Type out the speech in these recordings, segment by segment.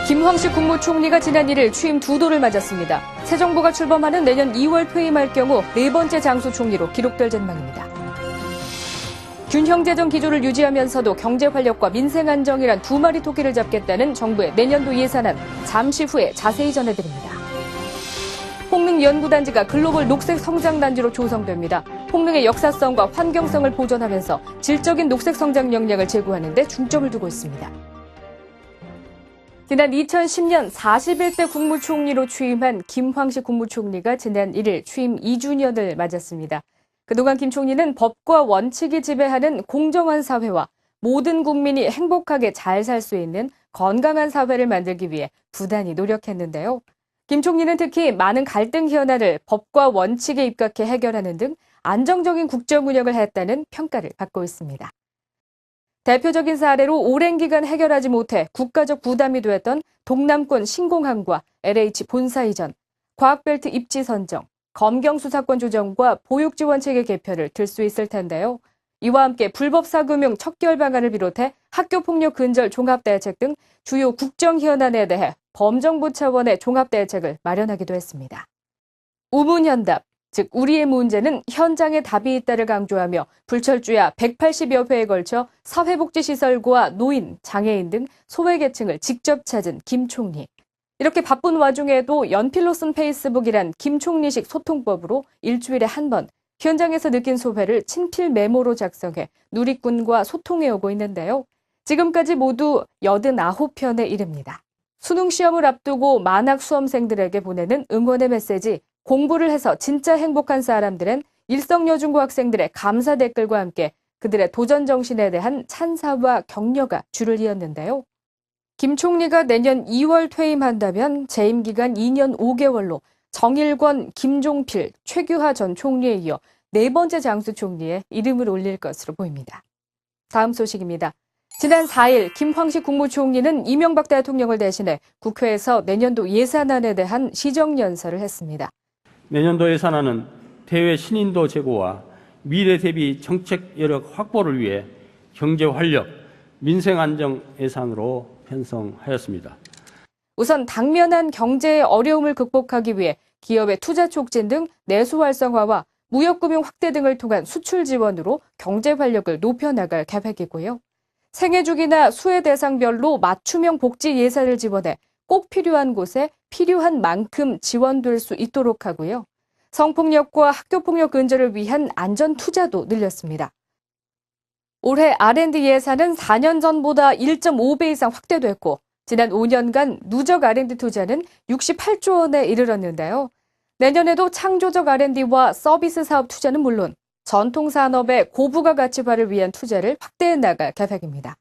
김황식 국무총리가 지난 1일 취임 2도를 맞았습니다. 새 정부가 출범하는 내년 2월 퇴임할 경우 4번째 장수 총리로 기록될 전망입니다. 균형 재정 기조를 유지하면서도 경제 활력과 민생 안정이란 두 마리 토끼를 잡겠다는 정부의 내년도 예산안, 잠시 후에 자세히 전해드립니다. 홍릉 연구단지가 글로벌 녹색 성장단지로 조성됩니다. 홍릉의 역사성과 환경성을 보존하면서 질적인 녹색 성장 역량을 제고하는 데 중점을 두고 있습니다. 지난 2010년 41대 국무총리로 취임한 김황식 국무총리가 지난 1일 취임 2주년을 맞았습니다. 그동안 김 총리는 법과 원칙이 지배하는 공정한 사회와 모든 국민이 행복하게 잘 살 수 있는 건강한 사회를 만들기 위해 부단히 노력했는데요. 김 총리는 특히 많은 갈등 현안을 법과 원칙에 입각해 해결하는 등 안정적인 국정 운영을 했다는 평가를 받고 있습니다. 대표적인 사례로 오랜 기간 해결하지 못해 국가적 부담이 되었던 동남권 신공항과 LH 본사 이전, 과학벨트 입지 선정, 검경 수사권 조정과 보육지원체계 개편을 들 수 있을 텐데요. 이와 함께 불법 사금융 척결 방안을 비롯해 학교폭력 근절 종합대책 등 주요 국정 현안에 대해 범정부 차원의 종합대책을 마련하기도 했습니다. 우문현답, 즉 우리의 문제는 현장에 답이 있다를 강조하며 불철주야 180여 회에 걸쳐 사회복지시설과 노인, 장애인 등 소외계층을 직접 찾은 김 총리. 이렇게 바쁜 와중에도 연필로 쓴 페이스북이란 김 총리식 소통법으로 일주일에 한 번 현장에서 느낀 소회를 친필 메모로 작성해 누리꾼과 소통해오고 있는데요. 지금까지 모두 89편에 이릅니다. 수능 시험을 앞두고 만학 수험생들에게 보내는 응원의 메시지, 공부를 해서 진짜 행복한 사람들은 일성여중고 학생들의 감사 댓글과 함께 그들의 도전 정신에 대한 찬사와 격려가 줄을 이었는데요. 김 총리가 내년 2월 퇴임한다면 재임 기간 2년 5개월로 정일권, 김종필, 최규하 전 총리에 이어 4번째 장수 총리에 이름을 올릴 것으로 보입니다. 다음 소식입니다. 지난 4일 김황식 국무총리는 이명박 대통령을 대신해 국회에서 내년도 예산안에 대한 시정연설을 했습니다. 내년도 예산안은 대외 신인도 제고와 미래 대비 정책 여력 확보를 위해 경제 활력, 민생 안정 예산으로 편성하였습니다. 우선 당면한 경제의 어려움을 극복하기 위해 기업의 투자 촉진 등 내수 활성화와 무역금융 확대 등을 통한 수출 지원으로 경제 활력을 높여나갈 계획이고요. 생애주기나 수혜 대상별로 맞춤형 복지 예산을 지원해 꼭 필요한 곳에 필요한 만큼 지원될 수 있도록 하고요. 성폭력과 학교폭력 근절을 위한 안전 투자도 늘렸습니다. 올해 R&D 예산은 4년 전보다 1.5배 이상 확대됐고 지난 5년간 누적 R&D 투자는 68조 원에 이르렀는데요. 내년에도 창조적 R&D와 서비스 사업 투자는 물론 전통 산업의 고부가 가치화를 위한 투자를 확대해 나갈 계획입니다.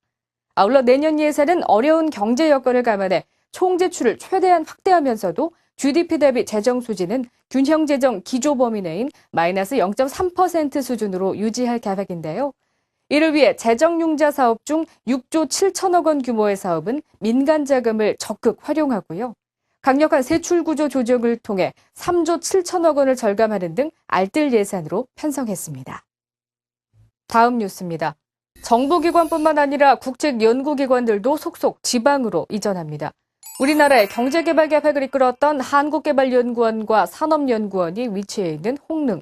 아울러 내년 예산은 어려운 경제 여건을 감안해 총 지출을 최대한 확대하면서도 GDP 대비 재정 수지는 균형 재정 기조 범위 내인 마이너스 0.3% 수준으로 유지할 계획인데요. 이를 위해 재정융자 사업 중 6조 7천억 원 규모의 사업은 민간 자금을 적극 활용하고요. 강력한 세출 구조 조정을 통해 3조 7천억 원을 절감하는 등 알뜰 예산으로 편성했습니다. 다음 뉴스입니다. 정부기관뿐만 아니라 국책연구기관들도 속속 지방으로 이전합니다. 우리나라의 경제개발 계획을 이끌었던 한국개발연구원과 산업연구원이 위치해 있는 홍릉.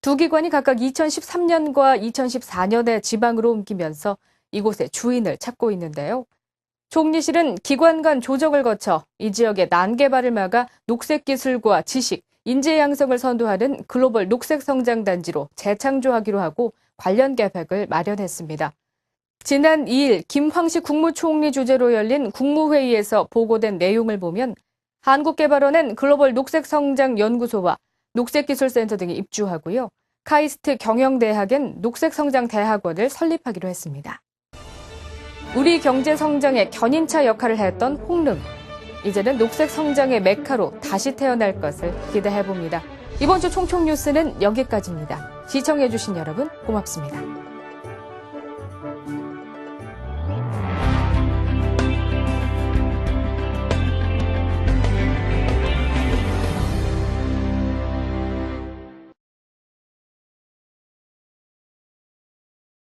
두 기관이 각각 2013년과 2014년에 지방으로 옮기면서 이곳의 주인을 찾고 있는데요. 총리실은 기관 간 조정을 거쳐 이 지역의 난개발을 막아 녹색 기술과 지식, 인재 양성을 선도하는 글로벌 녹색 성장 단지로 재창조하기로 하고 관련 계획을 마련했습니다. 지난 2일 김황식 국무총리 주재로 열린 국무회의에서 보고된 내용을 보면 한국개발원은 글로벌 녹색 성장 연구소와 녹색기술센터 등이 입주하고요. 카이스트 경영대학엔 녹색성장대학원을 설립하기로 했습니다. 우리 경제 성장의 견인차 역할을 했던 홍릉. 이제는 녹색 성장의 메카로 다시 태어날 것을 기대해봅니다. 이번 주 총총 뉴스는 여기까지입니다. 시청해주신 여러분 고맙습니다.